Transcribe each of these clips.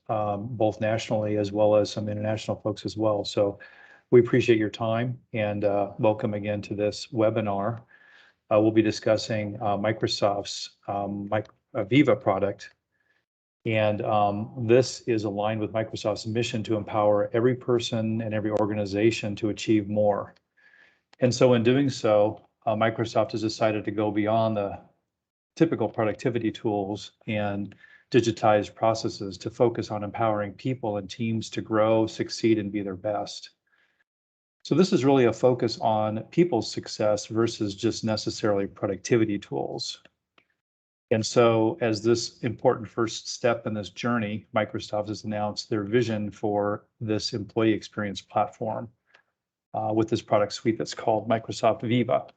both nationally as well as some international folks as well. So we appreciate your time and welcome again to this webinar. We'll be discussing Microsoft's Viva product. And this is aligned with Microsoft's mission to empower every person and every organization to achieve more. And so in doing so, Microsoft has decided to go beyond the typical productivity tools and digitized processes to focus on empowering people and teams to grow, succeed, and be their best. So this is really a focus on people's success versus just necessarily productivity tools. And so as this important first step in this journey, Microsoft has announced their vision for this employee experience platform with this product suite that's called Microsoft Viva.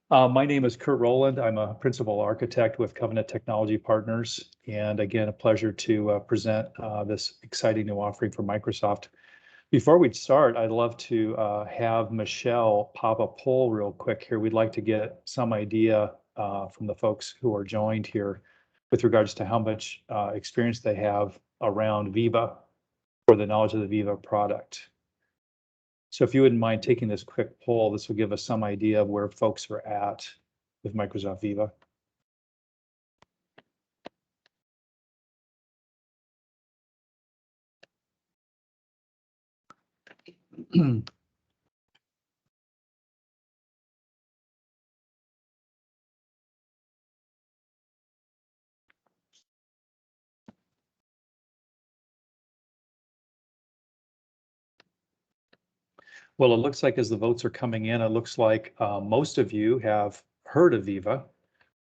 My name is Kurt Rowland. I'm a principal architect with Covenant Technology Partners. And again, a pleasure to present this exciting new offering from Microsoft. Before we start, I'd love to have Michelle pop a poll real quick here. We'd like to get some idea from the folks who are joined here with regards to how much experience they have around Viva or the knowledge of the Viva product. So if you wouldn't mind taking this quick poll, this will give us some idea of where folks are at with Microsoft Viva. Well, it looks like as the votes are coming in, it looks like most of you have heard of Viva,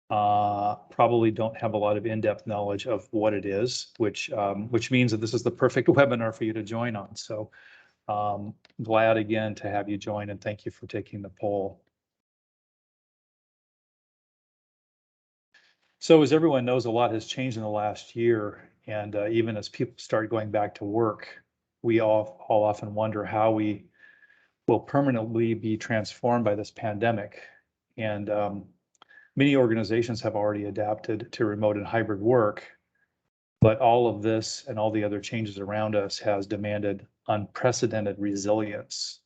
probably don't have a lot of in-depth knowledge of what it is, which means that this is the perfect webinar for you to join on. So glad again to have you join and thank you for taking the poll. So as everyone knows, a lot has changed in the last year. And even as people start going back to work, we all often wonder how we will permanently be transformed by this pandemic. And many organizations have already adapted to remote and hybrid work, but all of this and all the other changes around us has demanded unprecedented resilience.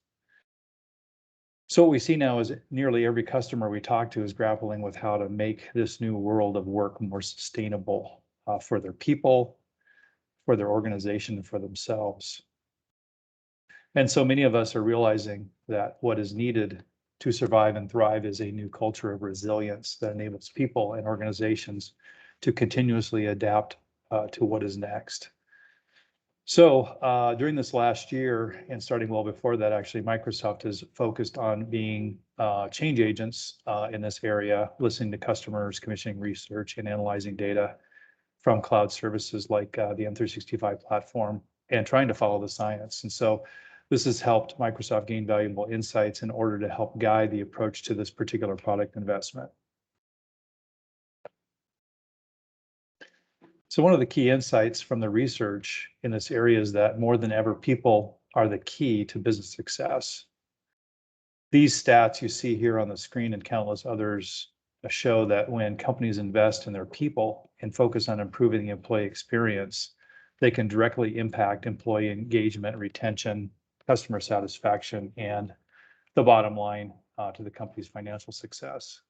So what we see now is nearly every customer we talk to is grappling with how to make this new world of work more sustainable for their people, for their organization, and for themselves. And so many of us are realizing that what is needed to survive and thrive is a new culture of resilience that enables people and organizations to continuously adapt to what is next. So during this last year, and starting well before that, actually, Microsoft has focused on being change agents in this area, listening to customers, commissioning research, and analyzing data from cloud services like the M365 platform, and trying to follow the science. And so this has helped Microsoft gain valuable insights in order to help guide the approach to this particular product investment. So one of the key insights from the research in this area is that more than ever, people are the key to business success. These stats you see here on the screen and countless others show that when companies invest in their people and focus on improving the employee experience, they can directly impact employee engagement, retention, customer satisfaction, and the bottom line to the company's financial success.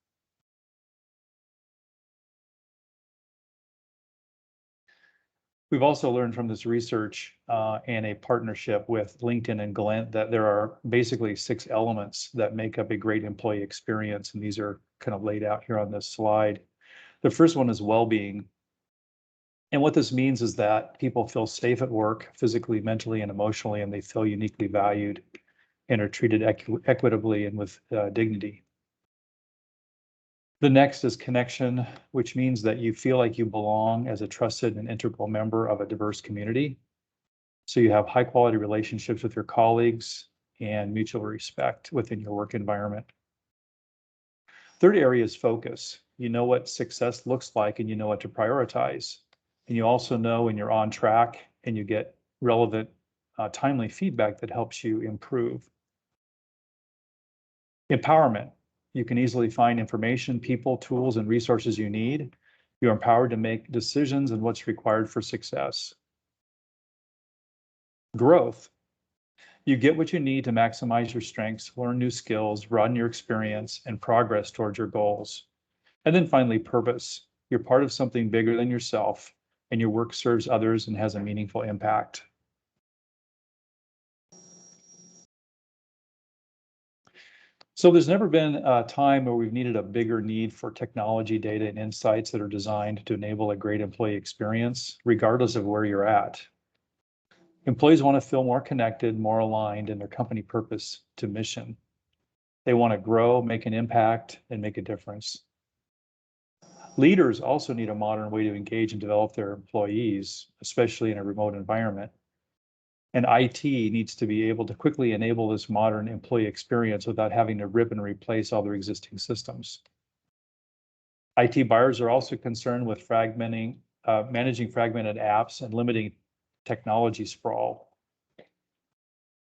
We've also learned from this research and a partnership with LinkedIn and Glint that there are basically 6 elements that make up a great employee experience, and these are kind of laid out here on this slide. The first one is well-being. And what this means is that people feel safe at work, physically, mentally, and emotionally, and they feel uniquely valued and are treated equitably and with dignity. The next is connection, which means that you feel like you belong as a trusted and integral member of a diverse community. So you have high quality relationships with your colleagues and mutual respect within your work environment. Third area is focus. You know what success looks like and you know what to prioritize. And you also know when you're on track and you get relevant, timely feedback that helps you improve. Empowerment. You can easily find information, people, tools, and resources you need. You're empowered to make decisions and what's required for success. Growth. You get what you need to maximize your strengths, learn new skills, broaden your experience, and progress towards your goals. And then finally, purpose. You're part of something bigger than yourself, and your work serves others and has a meaningful impact. So there's never been a time where we've needed a bigger need for technology, data, and insights that are designed to enable a great employee experience, regardless of where you're at. Employees want to feel more connected, more aligned in their company purpose to mission. They want to grow, make an impact, and make a difference. Leaders also need a modern way to engage and develop their employees, especially in a remote environment. And IT needs to be able to quickly enable this modern employee experience without having to rip and replace all their existing systems. IT buyers are also concerned with managing fragmented apps and limiting technology sprawl.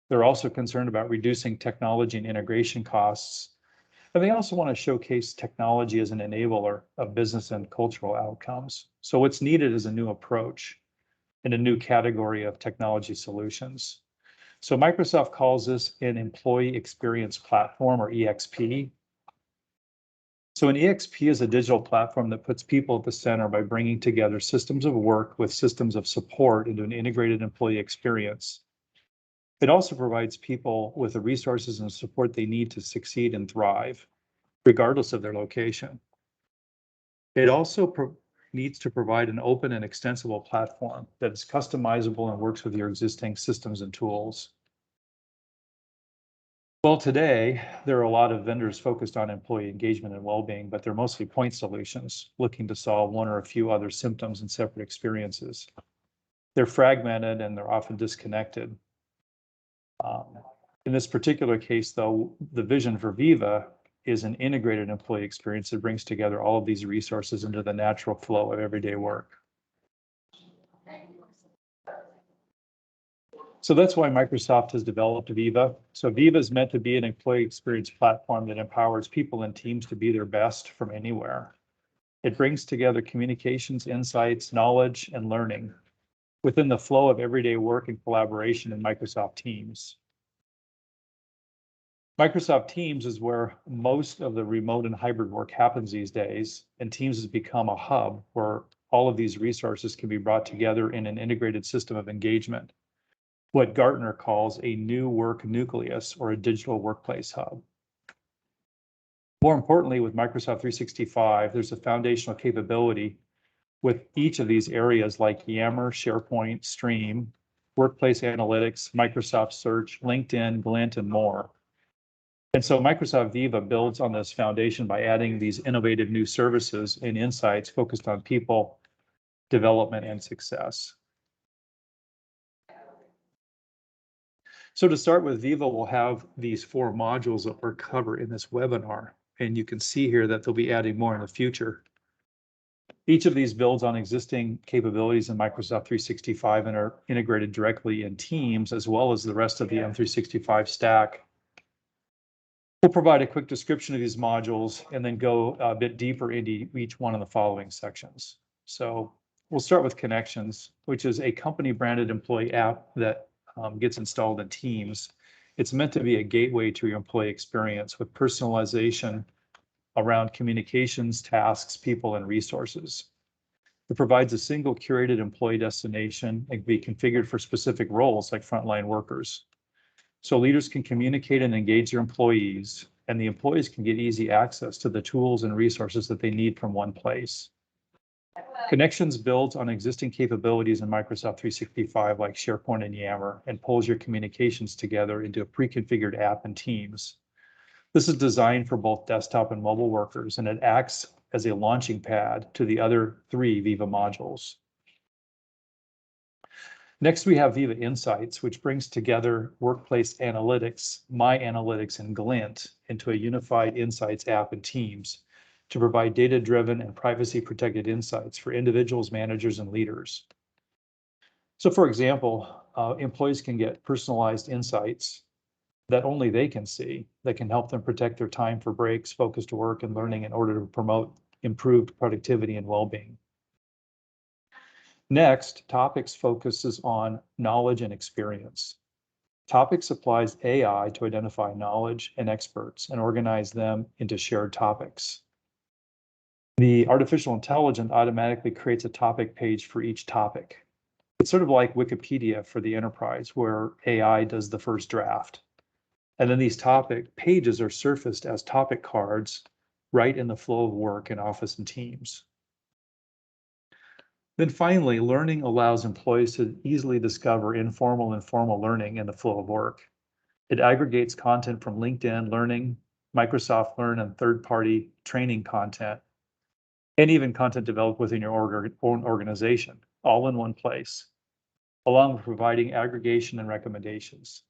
They're also concerned about reducing technology and integration costs. And they also want to showcase technology as an enabler of business and cultural outcomes. So what's needed is a new approach and a new category of technology solutions. So Microsoft calls this an employee experience platform, or EXP. So an EXP is a digital platform that puts people at the center by bringing together systems of work with systems of support into an integrated employee experience. It also provides people with the resources and support they need to succeed and thrive, regardless of their location. It also needs to provide an open and extensible platform that is customizable and works with your existing systems and tools. Well, today, there are a lot of vendors focused on employee engagement and well-being, but they're mostly point solutions looking to solve one or a few other symptoms and separate experiences. They're fragmented and they're often disconnected. In this particular case, though, the vision for Viva is an integrated employee experience that brings together all of these resources into the natural flow of everyday work. So that's why Microsoft has developed Viva. So Viva is meant to be an employee experience platform that empowers people and teams to be their best from anywhere. It brings together communications, insights, knowledge, and learning within the flow of everyday work and collaboration in Microsoft Teams. Microsoft Teams is where most of the remote and hybrid work happens these days, and Teams has become a hub where all of these resources can be brought together in an integrated system of engagement, what Gartner calls a new work nucleus, or a digital workplace hub. More importantly, with Microsoft 365, there's a foundational capability with each of these areas like Yammer, SharePoint, Stream, Workplace Analytics, Microsoft Search, LinkedIn, Glint, and more. And so Microsoft Viva builds on this foundation by adding these innovative new services and insights focused on people, development, and success. So to start with, Viva will have these 4 modules that we'll cover in this webinar, and you can see here that they'll be adding more in the future. Each of these builds on existing capabilities in Microsoft 365 and are integrated directly in Teams, as well as the rest of the M365 stack. We'll provide a quick description of these modules and then go a bit deeper into each one in the following sections. So we'll start with Connections, which is a company-branded employee app that gets installed in Teams. It's meant to be a gateway to your employee experience with personalization around communications, tasks, people, and resources. It provides a single curated employee destination and can be configured for specific roles like frontline workers. So leaders can communicate and engage their employees, and the employees can get easy access to the tools and resources that they need from one place. Connections builds on existing capabilities in Microsoft 365 like SharePoint and Yammer, and pulls your communications together into a pre-configured app in Teams. This is designed for both desktop and mobile workers, and it acts as a launching pad to the other 3 Viva modules. Next, we have Viva Insights, which brings together Workplace Analytics, My Analytics, and Glint into a unified Insights app in Teams to provide data-driven and privacy-protected insights for individuals, managers, and leaders. So for example, employees can get personalized insights that only they can see, that can help them protect their time for breaks, focused work, and learning in order to promote improved productivity and well-being. Next, Topics focuses on knowledge and experience. Topics applies AI to identify knowledge and experts and organize them into shared topics. The artificial intelligence automatically creates a topic page for each topic. It's sort of like Wikipedia for the enterprise, where AI does the first draft. And then these topic pages are surfaced as topic cards right in the flow of work in Office and Teams. Then finally, learning allows employees to easily discover informal and formal learning in the flow of work. It aggregates content from LinkedIn Learning, Microsoft Learn, and third-party training content, and even content developed within your own organization, all in one place, along with providing aggregation and recommendations.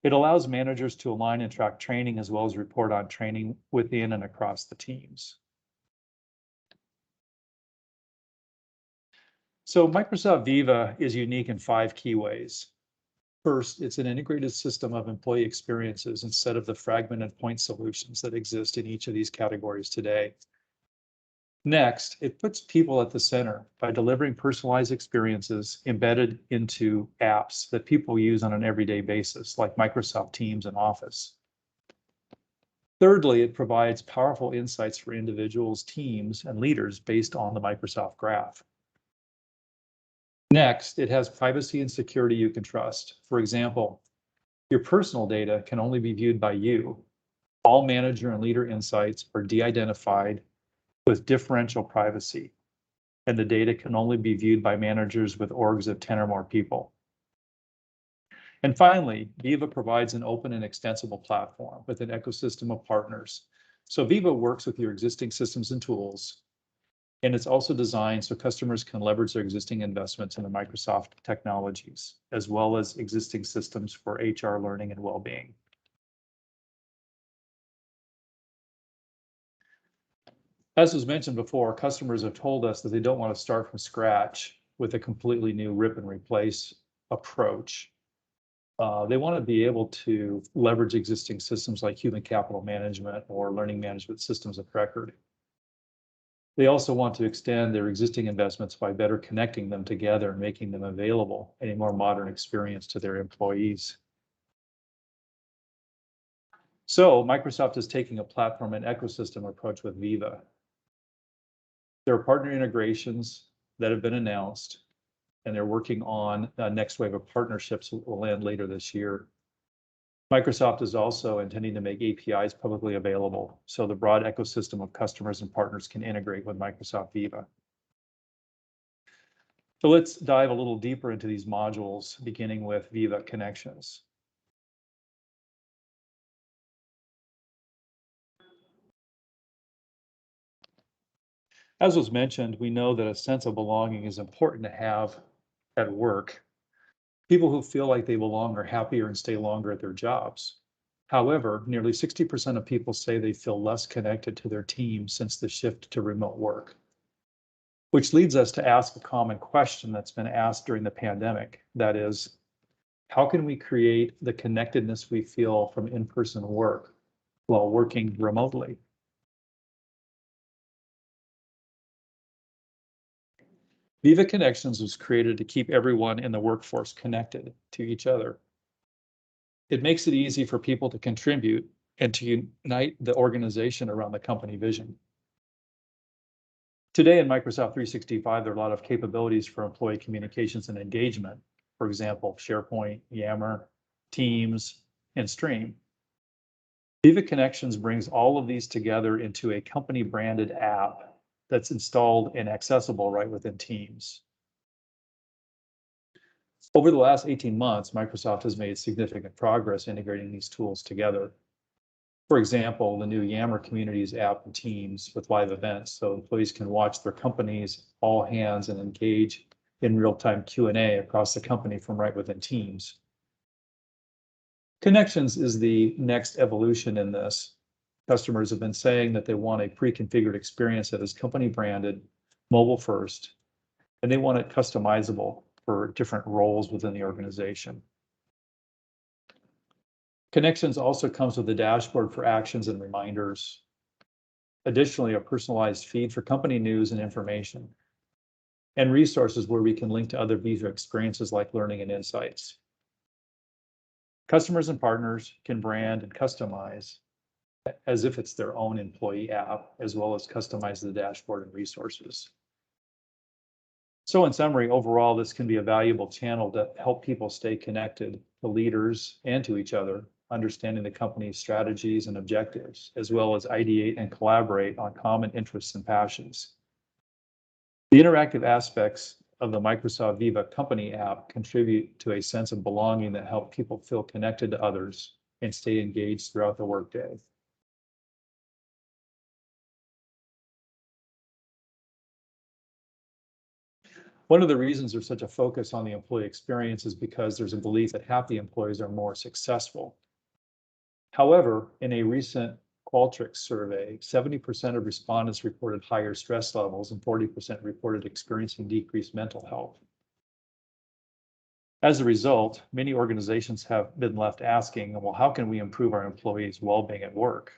It allows managers to align and track training as well as report on training within and across the teams. So Microsoft Viva is unique in 5 key ways. First, it's an integrated system of employee experiences instead of the fragmented point solutions that exist in each of these categories today. Next, it puts people at the center by delivering personalized experiences embedded into apps that people use on an everyday basis, like Microsoft Teams and Office. Thirdly, it provides powerful insights for individuals, teams, and leaders based on the Microsoft Graph. Next, it has privacy and security you can trust. For example, your personal data can only be viewed by you. All manager and leader insights are de-identified with differential privacy, and the data can only be viewed by managers with orgs of 10 or more people. And finally, Viva provides an open and extensible platform with an ecosystem of partners. So Viva works with your existing systems and tools, and it's also designed so customers can leverage their existing investments in the Microsoft technologies, as well as existing systems for HR learning and well-being. As was mentioned before, customers have told us that they don't want to start from scratch with a completely new rip and replace approach. They want to be able to leverage existing systems like human capital management or learning management systems of record. They also want to extend their existing investments by better connecting them together and making them available in a more modern experience to their employees. So Microsoft is taking a platform and ecosystem approach with Viva. There are partner integrations that have been announced, and they're working on the next wave of partnerships that will land later this year. Microsoft is also intending to make APIs publicly available, so the broad ecosystem of customers and partners can integrate with Microsoft Viva. So let's dive a little deeper into these modules, beginning with Viva Connections. As was mentioned, we know that a sense of belonging is important to have at work. People who feel like they belong are happier and stay longer at their jobs. However, nearly 60% of people say they feel less connected to their team since the shift to remote work, which leads us to ask a common question that's been asked during the pandemic. That is, how can we create the connectedness we feel from in-person work while working remotely? Viva Connections was created to keep everyone in the workforce connected to each other. It makes it easy for people to contribute and to unite the organization around the company vision. Today in Microsoft 365, there are a lot of capabilities for employee communications and engagement. For example, SharePoint, Yammer, Teams, and Stream. Viva Connections brings all of these together into a company-branded app that's installed and accessible right within Teams. Over the last 18 months, Microsoft has made significant progress integrating these tools together. For example, the new Yammer Communities app in Teams with live events, so employees can watch their company's all hands and engage in real-time Q&A across the company from right within Teams. Connections is the next evolution in this. Customers have been saying that they want a pre-configured experience that is company branded, mobile first, and they want it customizable for different roles within the organization. Connections also comes with a dashboard for actions and reminders. Additionally, a personalized feed for company news and information, and resources where we can link to other Viva experiences like learning and insights. Customers and partners can brand and customize as if it's their own employee app, as well as customize the dashboard and resources. So in summary, overall, this can be a valuable channel to help people stay connected to leaders and to each other, understanding the company's strategies and objectives, as well as ideate and collaborate on common interests and passions. The interactive aspects of the Microsoft Viva company app contribute to a sense of belonging that help people feel connected to others and stay engaged throughout the workday. One of the reasons there's such a focus on the employee experience is because there's a belief that happy employees are more successful. However, in a recent Qualtrics survey, 70% of respondents reported higher stress levels and 40% reported experiencing decreased mental health. As a result, many organizations have been left asking, well, how can we improve our employees' well-being at work?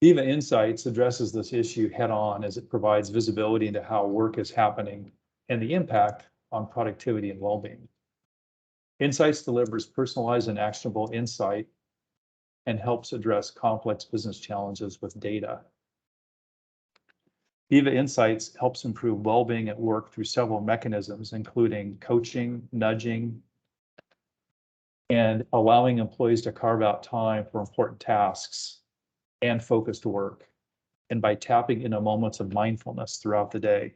Viva Insights addresses this issue head-on as it provides visibility into how work is happening and the impact on productivity and well-being. Insights delivers personalized and actionable insight and helps address complex business challenges with data. Viva Insights helps improve well-being at work through several mechanisms, including coaching, nudging, and allowing employees to carve out time for important tasks and focused work, and by tapping into moments of mindfulness throughout the day.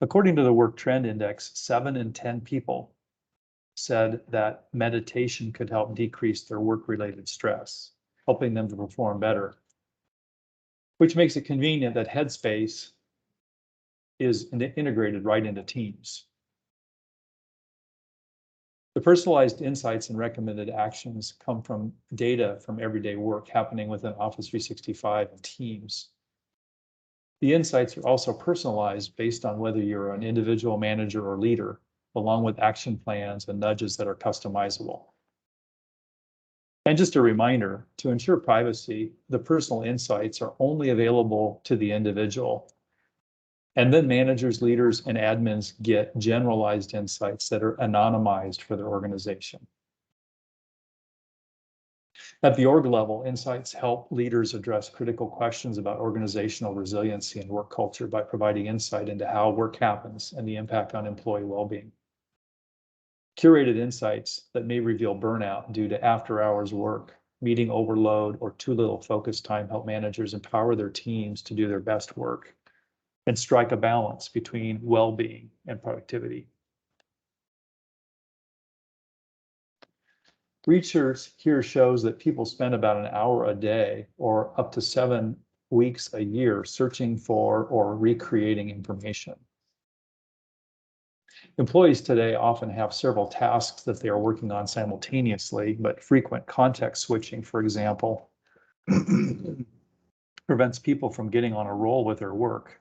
According to the Work Trend Index, 7 in 10 people said that meditation could help decrease their work-related stress, helping them to perform better, which makes it convenient that Headspace is integrated right into Teams. The personalized insights and recommended actions come from data from everyday work happening within Office 365 and Teams. The insights are also personalized based on whether you're an individual manager or leader, along with action plans and nudges that are customizable. And just a reminder, to ensure privacy, the personal insights are only available to the individual. And then managers, leaders, and admins get generalized insights that are anonymized for their organization. At the org level, insights help leaders address critical questions about organizational resiliency and work culture by providing insight into how work happens and the impact on employee well-being. Curated insights that may reveal burnout due to after-hours work, meeting overload, or too little focus time help managers empower their teams to do their best work and strike a balance between well-being and productivity. Research here shows that people spend about an hour a day or up to 7 weeks a year searching for or recreating information. Employees today often have several tasks that they are working on simultaneously, but frequent context switching, for example, prevents people from getting on a roll with their work.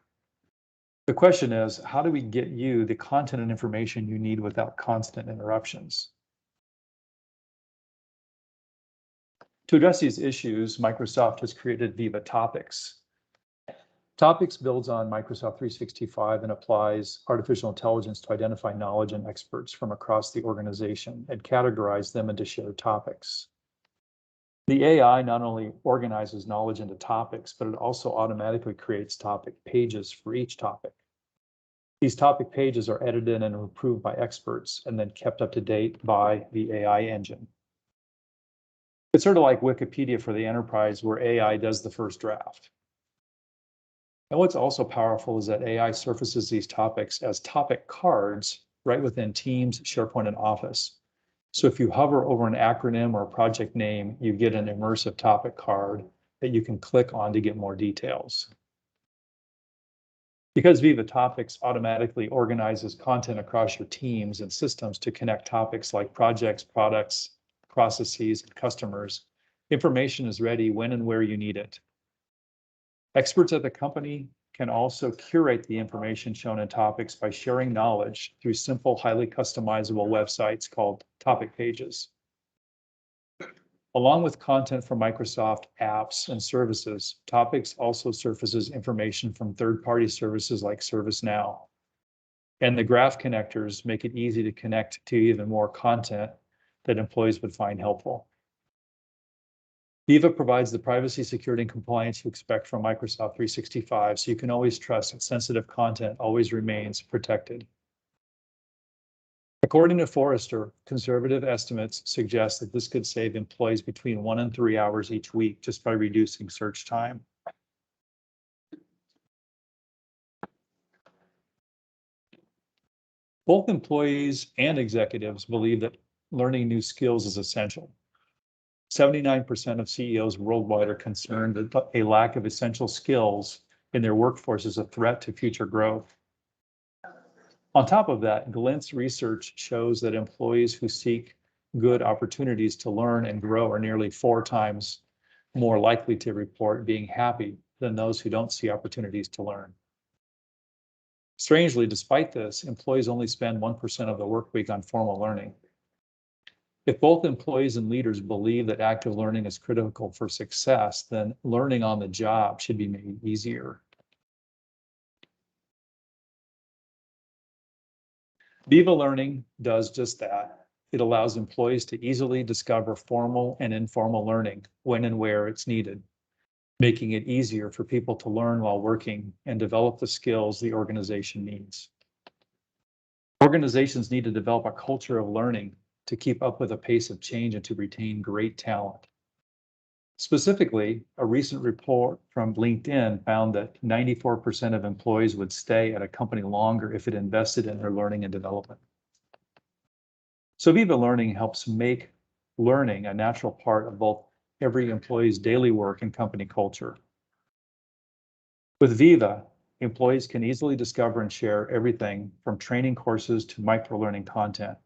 The question is, how do we get you the content and information you need without constant interruptions? To address these issues, Microsoft has created Viva Topics. Topics builds on Microsoft 365 and applies artificial intelligence to identify knowledge and experts from across the organization and categorize them into shared topics. The AI not only organizes knowledge into topics, but it also automatically creates topic pages for each topic. These topic pages are edited and approved by experts and then kept up to date by the AI engine. It's sort of like Wikipedia for the enterprise, where AI does the first draft. And what's also powerful is that AI surfaces these topics as topic cards right within Teams, SharePoint, and Office. So if you hover over an acronym or a project name, you get an immersive topic card that you can click on to get more details. Because Viva Topics automatically organizes content across your teams and systems to connect topics like projects, products, processes, and customers, information is ready when and where you need it. Experts at the company can also curate the information shown in topics by sharing knowledge through simple, highly customizable websites called topic pages. Along with content from Microsoft apps and services, Topics also surfaces information from third-party services like ServiceNow. And the graph connectors make it easy to connect to even more content that employees would find helpful. Viva provides the privacy, security, and compliance you expect from Microsoft 365, so you can always trust that sensitive content always remains protected. According to Forrester, conservative estimates suggest that this could save employees between 1 and 3 hours each week just by reducing search time. Both employees and executives believe that learning new skills is essential. 79% of CEOs worldwide are concerned that a lack of essential skills in their workforce is a threat to future growth. On top of that, Glint's research shows that employees who seek good opportunities to learn and grow are nearly 4 times more likely to report being happy than those who don't see opportunities to learn. Strangely, despite this, employees only spend 1% of the work week on formal learning. If both employees and leaders believe that active learning is critical for success, then learning on the job should be made easier. Viva Learning does just that. It allows employees to easily discover formal and informal learning when and where it's needed, making it easier for people to learn while working and develop the skills the organization needs. Organizations need to develop a culture of learning to keep up with the pace of change and to retain great talent. Specifically, a recent report from LinkedIn found that 94% of employees would stay at a company longer if it invested in their learning and development. So Viva Learning helps make learning a natural part of both every employee's daily work and company culture. With Viva, employees can easily discover and share everything from training courses to micro-learning content,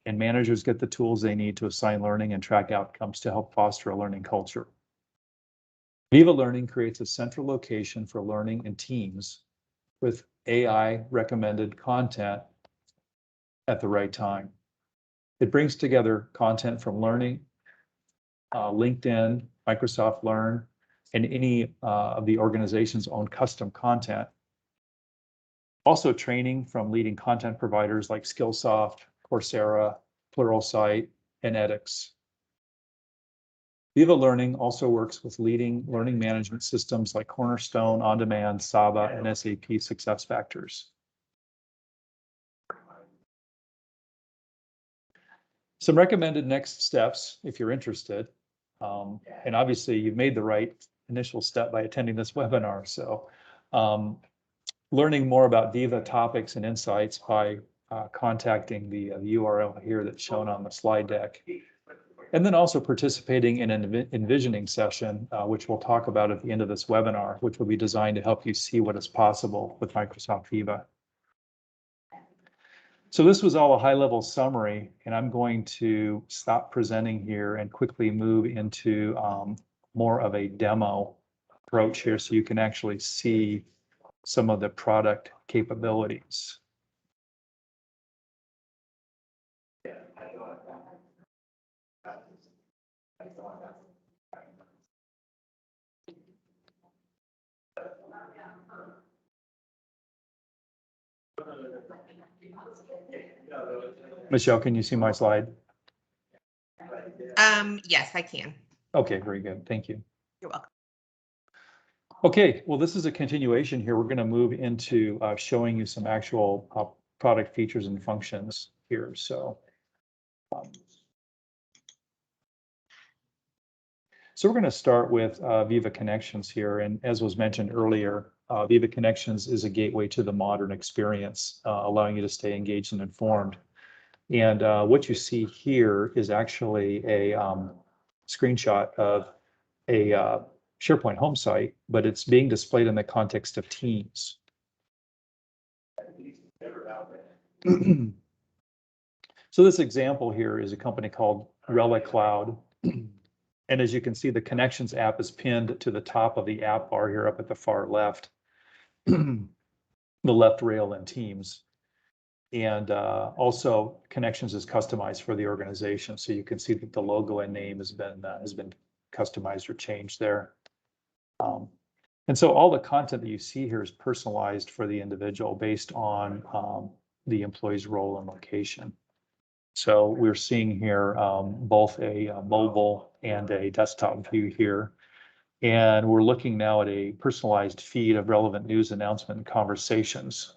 and managers get the tools they need to assign learning and track outcomes to help foster a learning culture. Viva Learning creates a central location for learning in teams with AI recommended content at the right time. It brings together content from learning, LinkedIn, Microsoft Learn, and any of the organization's own custom content. Also training from leading content providers like Skillsoft, Coursera, Pluralsight, and edX. Viva Learning also works with leading learning management systems like Cornerstone, On-Demand, Saba, and SAP SuccessFactors. Some recommended next steps if you're interested. And obviously you've made the right initial step by attending this webinar. So learning more about Viva topics and insights by contacting the URL here that's shown on the slide deck. And then also participating in an envisioning session, which we'll talk about at the end of this webinar, which will be designed to help you see what is possible with Microsoft Viva. So this was all a high-level summary, and I'm going to stop presenting here and quickly move into more of a demo approach here so you can actually see some of the product capabilities. Michelle, can you see my slide? Yes, I can. Okay, very good. Thank you. You're welcome. Okay, well, this is a continuation here. We're going to move into showing you some actual product features and functions here. So we're going to start with Viva Connections here. And as was mentioned earlier, Viva Connections is a gateway to the modern experience, allowing you to stay engaged and informed. And what you see here is actually a screenshot of a SharePoint home site, but it's being displayed in the context of Teams. So this example here is a company called Relic Cloud. And as you can see, the Connections app is pinned to the top of the app bar here up at the far left. the left rail in Teams. And also Connections is customized for the organization. So you can see that the logo and name has been customized or changed there. And so all the content that you see here is personalized for the individual based on the employee's role and location. So we're seeing here both a mobile and a desktop view here. And we're looking now at a personalized feed of relevant news, announcement, and conversations.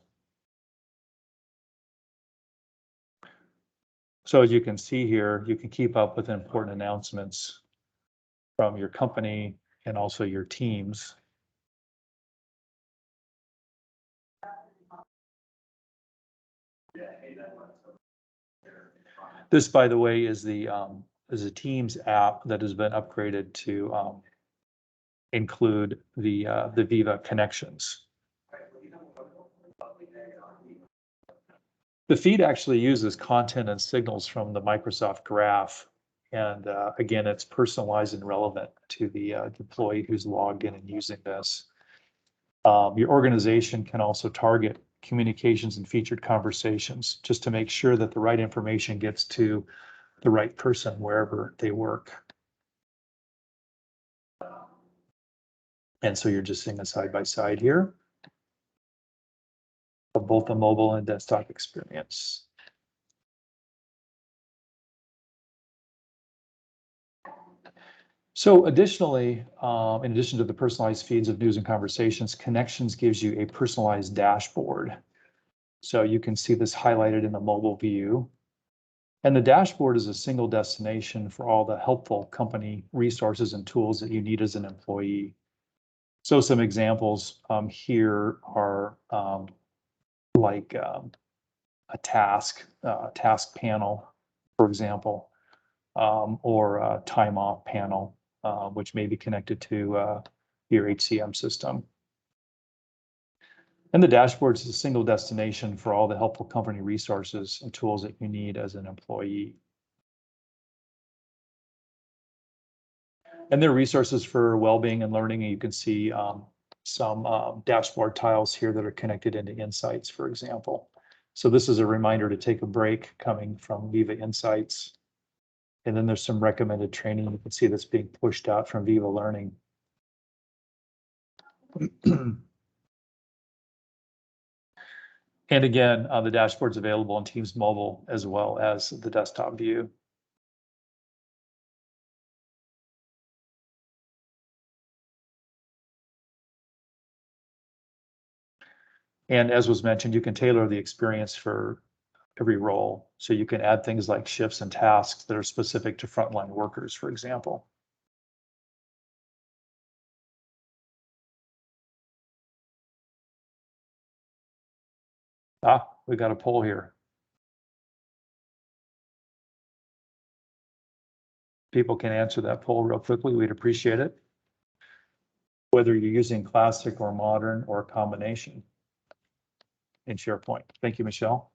So as you can see here, you can keep up with important announcements from your company and also your teams. This, by the way, is a Teams app that has been upgraded to include the Viva connections. The feed actually uses content and signals from the Microsoft Graph. And again, it's personalized and relevant to the employee who's logged in and using this. Your organization can also target communications and featured conversations just to make sure that the right information gets to the right person wherever they work. And so you're just seeing a side by side here of both the mobile and desktop experience. So additionally, in addition to the personalized feeds of news and conversations, Connections gives you a personalized dashboard. So you can see this highlighted in the mobile view. And the dashboard is a single destination for all the helpful company resources and tools that you need as an employee. So some examples here are like a task panel, for example, or a time off panel, which may be connected to your HCM system. And the dashboard is a single destination for all the helpful company resources and tools that you need as an employee. And there are resources for well-being and learning, and you can see some dashboard tiles here that are connected into Insights, for example. So this is a reminder to take a break coming from Viva Insights. And then there's some recommended training. You can see that's being pushed out from Viva Learning. And again, the dashboard's available on Teams Mobile as well as the desktop view. And as was mentioned, you can tailor the experience for every role. So you can add things like shifts and tasks that are specific to frontline workers, for example. We got a poll here. People can answer that poll real quickly. We'd appreciate it. Whether you're using classic or modern or a combination in SharePoint. Thank you, Michelle.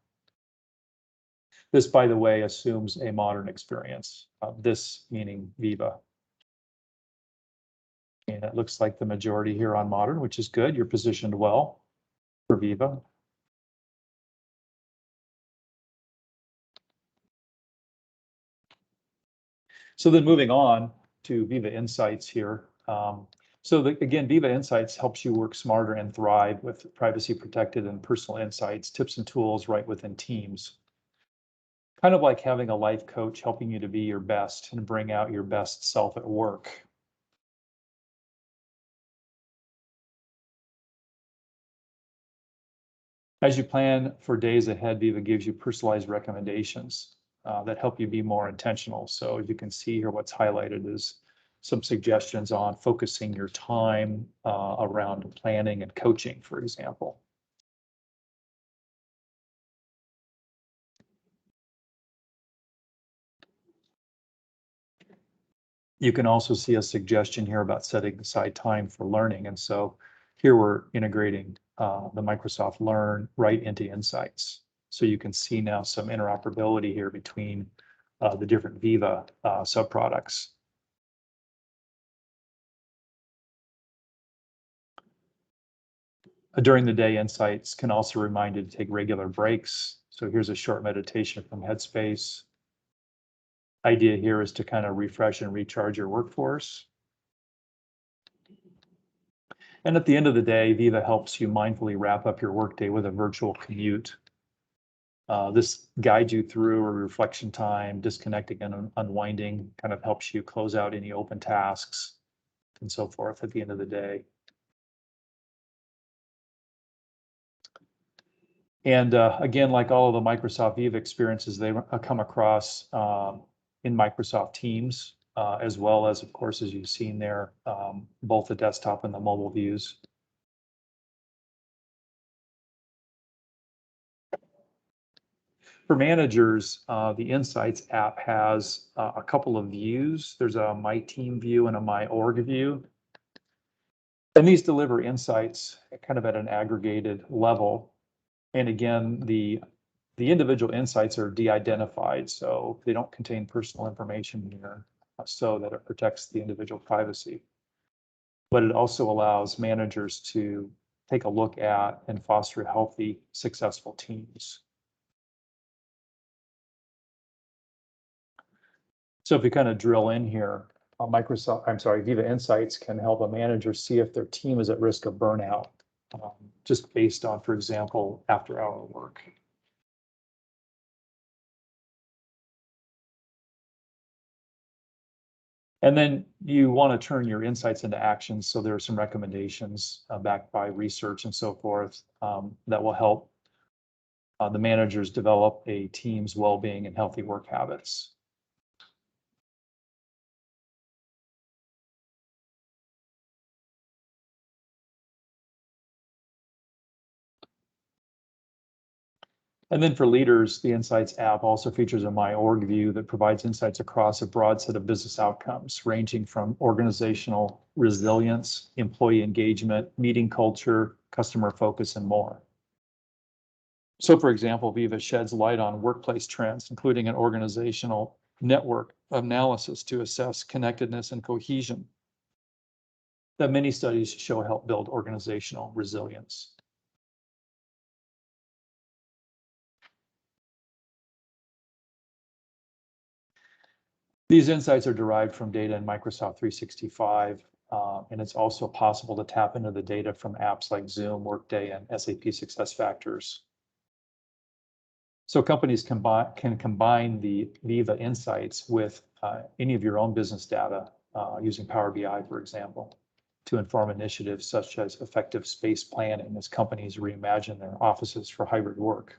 This, by the way, assumes a modern experience. This meaning Viva. And it looks like the majority here on modern, which is good. You're positioned well for Viva. So then moving on to Viva Insights here. Again, Viva Insights helps you work smarter and thrive with privacy protected and personal insights, tips and tools right within Teams. Kind of like having a life coach helping you to be your best and bring out your best self at work. As you plan for days ahead, Viva gives you personalized recommendations that help you be more intentional. So you can see here what's highlighted is some suggestions on focusing your time around planning and coaching, for example. You can also see a suggestion here about setting aside time for learning. And so here we're integrating the Microsoft Learn right into Insights. So you can see now some interoperability here between the different Viva subproducts. During the day, insights can also remind you to take regular breaks. So here's a short meditation from Headspace. Idea here is to kind of refresh and recharge your workforce. And at the end of the day, Viva helps you mindfully wrap up your workday with a virtual commute. This guides you through a reflection time, disconnecting and unwinding, kind of helps you close out any open tasks and so forth at the end of the day. And again, like all of the Microsoft Viva experiences, they come across in Microsoft Teams, as well as, of course, as you've seen there, both the desktop and the mobile views. For managers, the Insights app has a couple of views. There's a My Team view and a My Org view. And these deliver insights kind of at an aggregated level. And again, the individual insights are de-identified, so they don't contain personal information here, so that it protects the individual privacy. But it also allows managers to take a look at and foster healthy, successful teams. So if we kind of drill in here, Viva Insights can help a manager see if their team is at risk of burnout, just based on, for example, after-hour work. And then you want to turn your insights into actions. So there are some recommendations backed by research and so forth that will help the managers develop a team's well-being and healthy work habits. And then for leaders, the Insights app also features a My Org view that provides insights across a broad set of business outcomes, ranging from organizational resilience, employee engagement, meeting culture, customer focus, and more. So for example, Viva sheds light on workplace trends, including an organizational network analysis to assess connectedness and cohesion that many studies show help build organizational resilience. These insights are derived from data in Microsoft 365, and it's also possible to tap into the data from apps like Zoom, Workday, and SAP SuccessFactors. So companies can combine the Viva insights with any of your own business data using Power BI, for example, to inform initiatives such as effective space planning as companies reimagine their offices for hybrid work.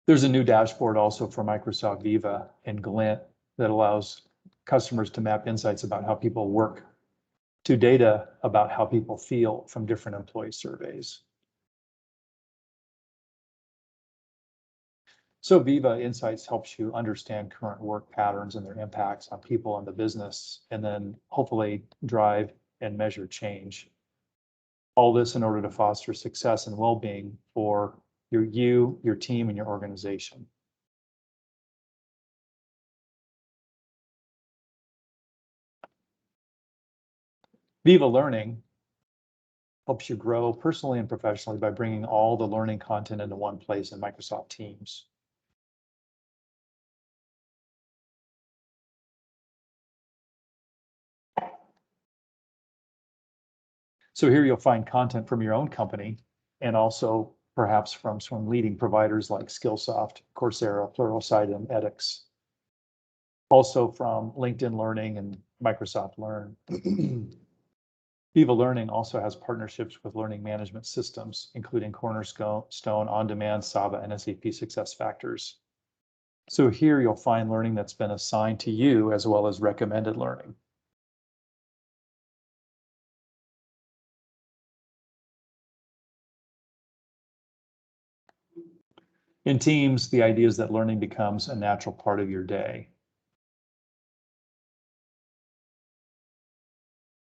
There's a new dashboard also for Microsoft Viva and Glint that allows customers to map insights about how people work to data about how people feel from different employee surveys. So Viva Insights helps you understand current work patterns and their impacts on people and the business, and then hopefully drive and measure change. All this in order to foster success and well-being for your team, and your organization. Viva Learning helps you grow personally and professionally by bringing all the learning content into one place in Microsoft Teams. So here you'll find content from your own company, and also perhaps from some leading providers like Skillsoft, Coursera, Pluralsight, and edX. Also from LinkedIn Learning and Microsoft Learn. Viva Learning also has partnerships with learning management systems, including Cornerstone, On-Demand, Saba, and SAP SuccessFactors. So here you'll find learning that's been assigned to you as well as recommended learning. In Teams, the idea is that learning becomes a natural part of your day.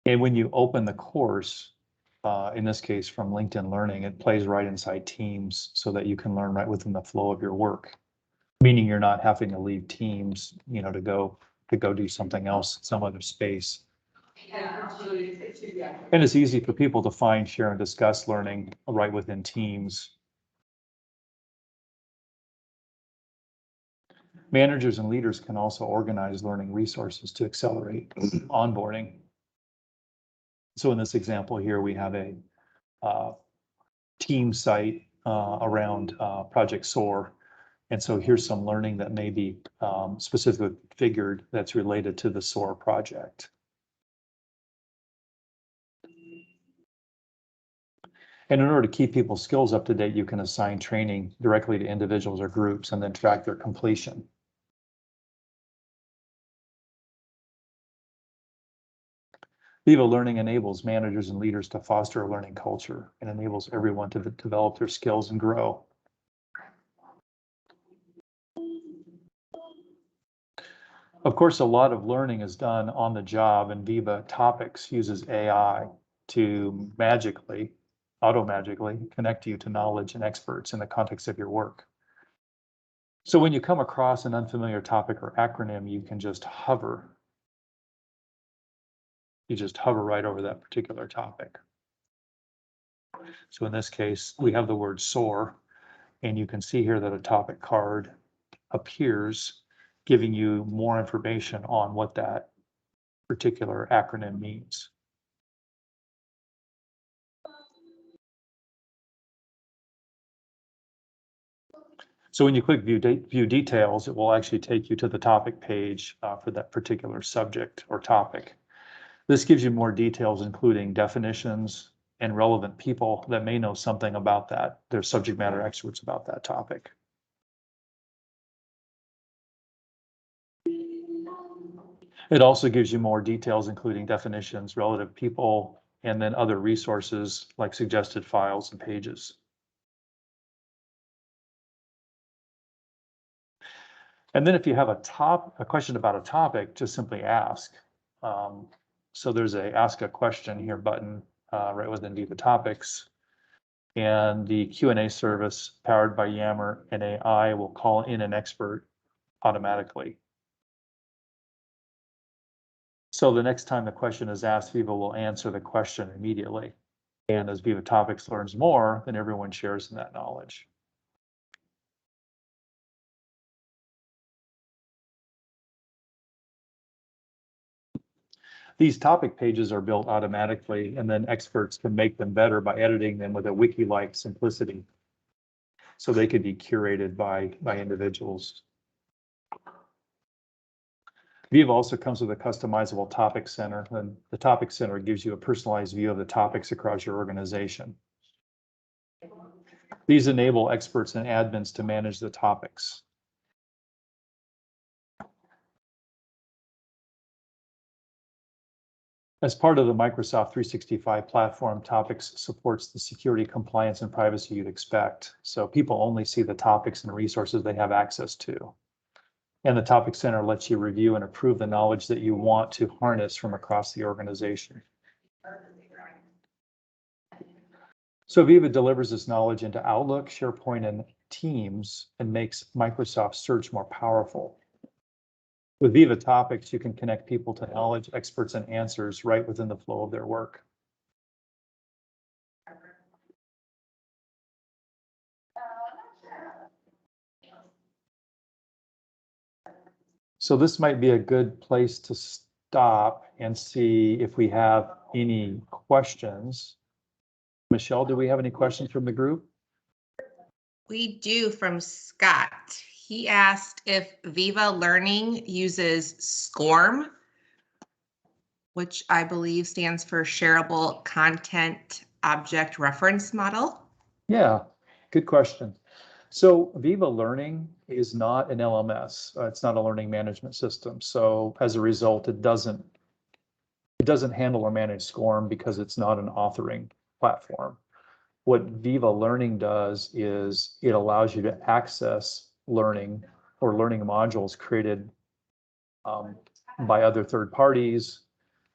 And when you open the course, in this case from LinkedIn Learning, it plays right inside Teams so that you can learn right within the flow of your work, meaning you're not having to leave Teams, to go to go do something else, some other space. And it's easy for people to find, share, and discuss learning right within teams. Managers and leaders can also organize learning resources to accelerate onboarding. So in this example here, we have a team site around Project SOAR. And so here's some learning that may be specifically figured that's related to the SOAR project. And in order to keep people's skills up to date, you can assign training directly to individuals or groups and then track their completion. Viva Learning enables managers and leaders to foster a learning culture and enables everyone to develop their skills and grow. Of course, a lot of learning is done on the job, and Viva Topics uses AI to auto-magically connect you to knowledge and experts in the context of your work. So when you come across an unfamiliar topic or acronym, you can just hover. You just hover right over that particular topic. So in this case, we have the word SOAR, and you can see here that a topic card appears, giving you more information on what that particular acronym means. So when you click view details, it will actually take you to the topic page for that particular subject or topic. This gives you more details, including definitions and relevant people that may know something about that. They're subject matter experts about that topic. It also gives you more details, including definitions, relative people, and then other resources like suggested files and pages. And then if you have a question about a topic, just simply ask. So there's a ask a question here button right within Viva Topics. And the Q&A service powered by Yammer and AI will call in an expert automatically. So the next time the question is asked, Viva will answer the question immediately. And as Viva Topics learns more, then everyone shares in that knowledge. These topic pages are built automatically, and then experts can make them better by editing them with a wiki-like simplicity. So they could be curated by individuals. Viva also comes with a customizable topic center, and the topic center gives you a personalized view of the topics across your organization. These enable experts and admins to manage the topics. As part of the Microsoft 365 platform, Topics supports the security, compliance, and privacy you'd expect. So people only see the topics and resources they have access to. And the Topic Center lets you review and approve the knowledge that you want to harness from across the organization. So Viva delivers this knowledge into Outlook, SharePoint, and Teams, and makes Microsoft Search more powerful. With Viva Topics, you can connect people to knowledge, experts, and answers right within the flow of their work. So this might be a good place to stop and see if we have any questions. Michelle, do we have any questions from the group? We do, from Scott. He asked if Viva Learning uses SCORM, which I believe stands for Shareable Content Object Reference Model. Yeah, good question. So Viva Learning is not an LMS. It's not a learning management system. So as a result, it doesn't handle or manage SCORM because it's not an authoring platform. What Viva Learning does is it allows you to access learning or learning modules created by other third parties,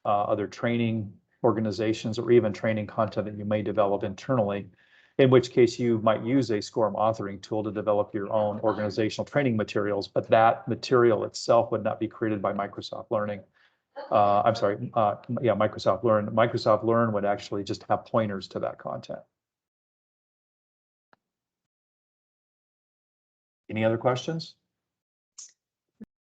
other training organizations, or even training content that you may develop internally. in which case you might use a SCORM authoring tool to develop your own organizational training materials, but that material itself would not be created by Microsoft Learning. I'm sorry, yeah, Microsoft Learn. Microsoft Learn would actually just have pointers to that content. Any other questions?